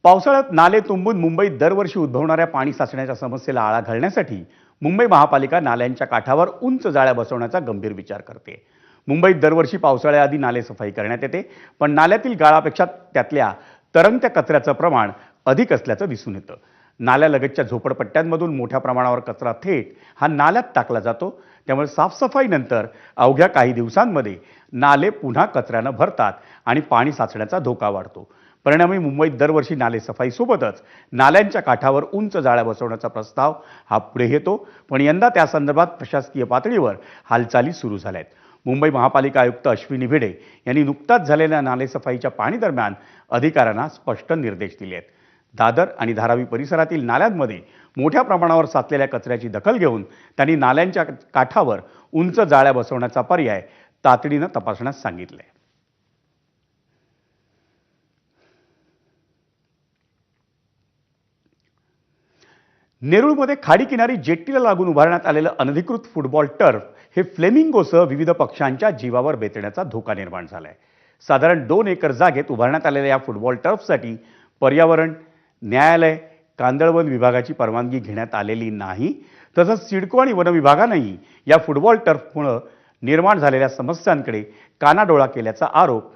पावसाळ्यात नाले तुंबून मुंबईत दरवर्षी उद्भवणाऱ्या पाणी साचण्याच्या समस्येला आळा घालण्यासाठी मुंबई महापालिका नाल्यांच्या काठावर उंच जाळ्या बसवण्याचा गंभीर विचार करते. मुंबईत दरवर्षी पावसाळ्याआधी नाले सफाई करण्यात येते, पण नाल्यातील गाळापेक्षा त्यातल्या तरंगत्या कचऱ्याचं प्रमाण अधिक असल्याचं दिसून येतं. नाल्यालगतच्या झोपडपट्ट्यांमधून मोठ्या प्रमाणावर कचरा थेट हा नाल्यात टाकला जातो. त्यामुळे साफसफाईनंतर अवघ्या काही दिवसांमध्ये नाले पुन्हा कचऱ्यानं भरतात आणि पाणी साचण्याचा धोका वाढतो. परिणामी मुंबईत दरवर्षी नाले सफाईसोबतच नाल्यांच्या काठावर उंच जाळ्या बसवण्याचा प्रस्ताव हा पुढे येतो, पण यंदा त्या संदर्भात प्रशासकीय पातळीवर हालचाली सुरू झाल्या आहेत. मुंबई महापालिका आयुक्त अश्विनी भिडे यांनी नुकताच झालेल्या नालेसफाईच्या पाणी दरम्यान अधिकाऱ्यांना स्पष्ट निर्देश दिले आहेत. दादर आणि धारावी परिसरातील नाल्यांमध्ये मोठ्या प्रमाणावर साचलेल्या कचऱ्याची दखल घेऊन त्यांनी नाल्यांच्या काठावर उंच जाळ्या बसवण्याचा पर्याय तातडीनं तपासण्यास सांगितले. नेरूळमध्ये खाडी किनारी जेट्टीला लागून उभारण्यात आलेलं अनधिकृत फुटबॉल टर्फ हे फ्लेमिंगोसह विविध पक्ष्यांच्या जीवावर बेतण्याचा धोका निर्माण झाला आहे. साधारण 2 एकर जागेत उभारण्यात आलेल्या या फुटबॉल टर्फसाठी पर्यावरण, न्यायालय, कांदळवन विभागाची परवानगी घेण्यात आलेली नाही. तसंच सिडको आणि वन विभागानंही या फुटबॉल टर्फमुळे निर्माण झालेल्या समस्यांकडे कानाडोळा केल्याचा आरोप